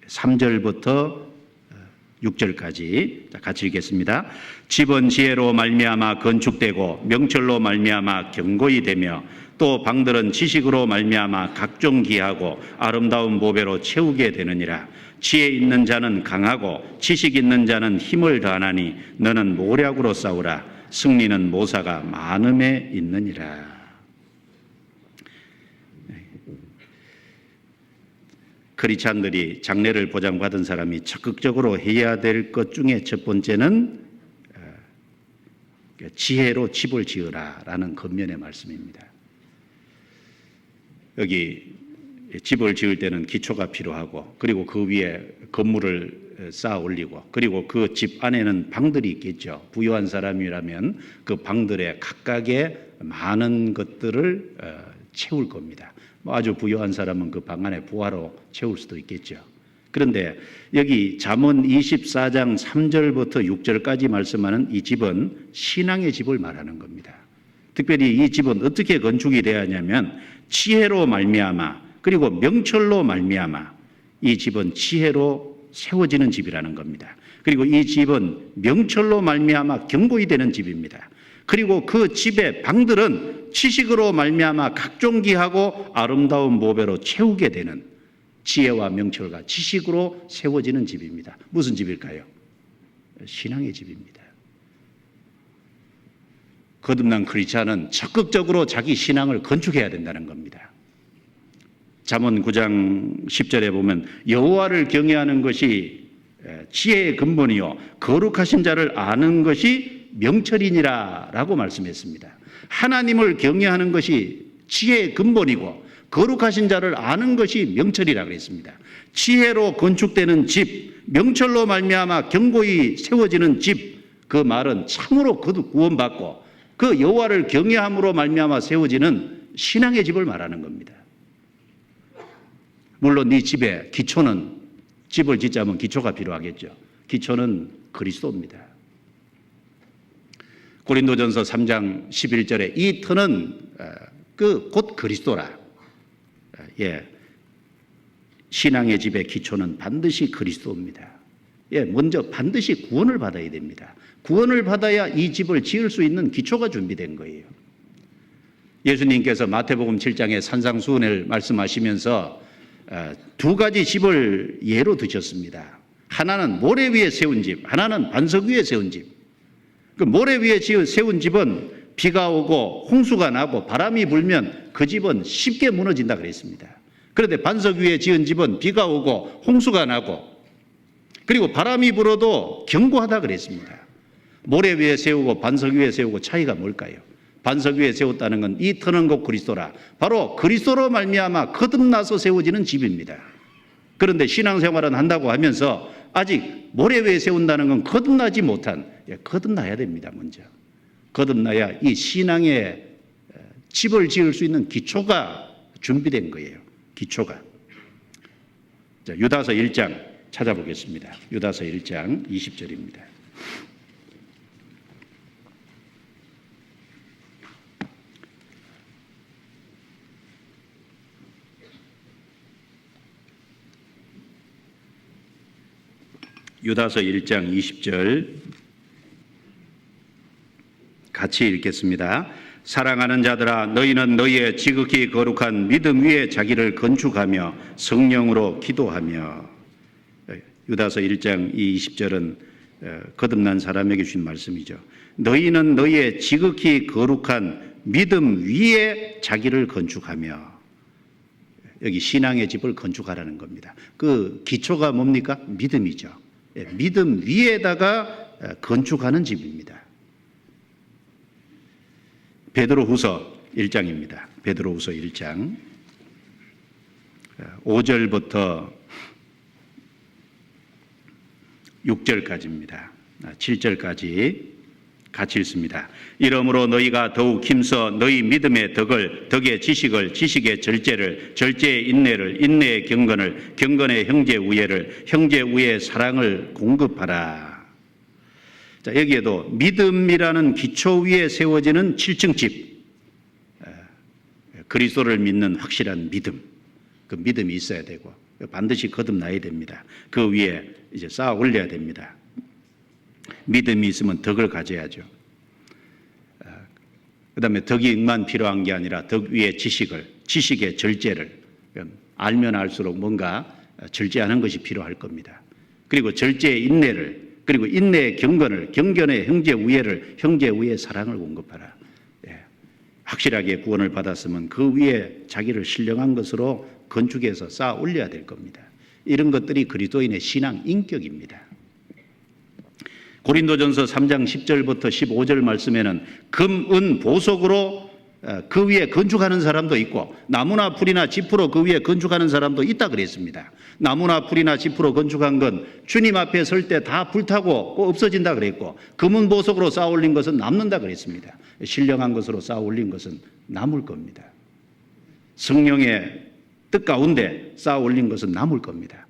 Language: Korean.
3절부터 6절까지 같이 읽겠습니다. 집은 지혜로 말미암아 건축되고 명철로 말미암아 견고히 되며 또 방들은 지식으로 말미암아 각종 기하고 아름다운 보배로 채우게 되느니라. 지혜 있는 자는 강하고 지식 있는 자는 힘을 다하나니 너는 모략으로 싸우라. 승리는 모사가 많음에 있느니라. 크리스찬들이 장래를 보장받은 사람이 적극적으로 해야 될 것 중에 첫 번째는 지혜로 집을 지으라라는 겉면의 말씀입니다. 여기 집을 지을 때는 기초가 필요하고 그리고 그 위에 건물을 쌓아 올리고 그리고 그 집 안에는 방들이 있겠죠. 부유한 사람이라면 그 방들에 각각의 많은 것들을 채울 겁니다. 아주 부유한 사람은 그 방 안에 부하로 채울 수도 있겠죠. 그런데 여기 잠언 24장 3절부터 6절까지 말씀하는 이 집은 신앙의 집을 말하는 겁니다. 특별히 이 집은 어떻게 건축이 되어야 하냐면 지혜로 말미암아 그리고 명철로 말미암아 이 집은 지혜로 세워지는 집이라는 겁니다. 그리고 이 집은 명철로 말미암아 견고히 되는 집입니다. 그리고 그 집의 방들은 지식으로 말미암아 각종기하고 아름다운 보배로 채우게 되는 지혜와 명철과 지식으로 세워지는 집입니다. 무슨 집일까요? 신앙의 집입니다. 거듭난 크리스찬은 적극적으로 자기 신앙을 건축해야 된다는 겁니다. 잠언 9장 10절에 보면 여호와를 경외하는 것이 지혜의 근본이요 거룩하신 자를 아는 것이 명철이니라 라고 말씀했습니다. 하나님을 경외하는 것이 지혜의 근본이고 거룩하신 자를 아는 것이 명철이라 그랬습니다. 지혜로 건축되는 집, 명철로 말미암아 견고히 세워지는 집, 그 말은 참으로 거듭 구원받고 그 여호와를 경외함으로 말미암아 세워지는 신앙의 집을 말하는 겁니다. 물론 이 집의 기초는 집을 짓자면 기초가 필요하겠죠. 기초는 그리스도입니다. 고린도전서 3장 11절에 이 터는 곧 그리스도라. 신앙의 집의 기초는 반드시 그리스도입니다. 먼저 반드시 구원을 받아야 됩니다. 구원을 받아야 이 집을 지을 수 있는 기초가 준비된 거예요. 예수님께서 마태복음 7장에 산상수훈을 말씀하시면서 두 가지 집을 예로 드셨습니다. 하나는 모래 위에 세운 집, 하나는 반석 위에 세운 집. 그 모래 위에 세운 집은 비가 오고 홍수가 나고 바람이 불면 그 집은 쉽게 무너진다 그랬습니다. 그런데 반석 위에 지은 집은 비가 오고 홍수가 나고 그리고 바람이 불어도 견고하다 그랬습니다. 모래 위에 세우고 반석 위에 세우고 차이가 뭘까요? 반석 위에 세웠다는 건 이 터는 곧 그리스도라. 바로 그리스도로 말미암아 거듭나서 세워지는 집입니다. 그런데 신앙생활은 한다고 하면서 아직 모래 위에 세운다는 건 거듭나지 못한, 거듭나야 됩니다. 먼저 거듭나야 이 신앙의 집을 지을 수 있는 기초가 준비된 거예요. 기초가. 자, 유다서 1장 찾아보겠습니다. 유다서 1장 20절입니다. 유다서 1장 20절 같이 읽겠습니다. 사랑하는 자들아 너희는 너희의 지극히 거룩한 믿음 위에 자기를 건축하며 성령으로 기도하며. 유다서 1장 20절은 거듭난 사람에게 주신 말씀이죠. 너희는 너희의 지극히 거룩한 믿음 위에 자기를 건축하며. 여기 신앙의 집을 건축하라는 겁니다. 그 기초가 뭡니까? 믿음이죠. 믿음 위에다가 건축하는 집입니다. 베드로후서 1장입니다. 베드로후서 1장 5절부터 6절까지입니다. 7절까지 같이 읽습니다. 이러므로 너희가 더욱 힘써 너희 믿음의 덕의 지식을, 지식의 절제를, 절제의 인내를, 인내의 경건을, 경건의 형제 우애를, 형제 우애의 사랑을 공급하라. 자, 여기에도 믿음이라는 기초 위에 세워지는 7층 집, 그리스도를 믿는 확실한 믿음, 그 믿음이 있어야 되고 반드시 거듭나야 됩니다. 그 위에 이제 쌓아 올려야 됩니다. 믿음이 있으면 덕을 가져야죠. 그다음에 덕이 응만 필요한 게 아니라 덕 위에 지식의 절제를 알면 알수록 뭔가 절제하는 것이 필요할 겁니다. 그리고 절제의 인내를, 그리고 인내의 경건을, 경건의 형제 우애의 사랑을 공급하라. 확실하게 구원을 받았으면 그 위에 자기를 신령한 것으로 건축해서 쌓아 올려야 될 겁니다. 이런 것들이 그리스도인의 신앙 인격입니다. 고린도전서 3장 10절부터 15절 말씀에는 금, 은, 보석으로 그 위에 건축하는 사람도 있고 나무나 풀이나 지프로 그 위에 건축하는 사람도 있다 그랬습니다. 나무나 풀이나 지프로 건축한 건 주님 앞에 설 때 다 불타고 없어진다 그랬고 금은 보석으로 쌓아 올린 것은 남는다 그랬습니다. 신령한 것으로 쌓아 올린 것은 남을 겁니다. 성령의 뜻 가운데 쌓아 올린 것은 남을 겁니다.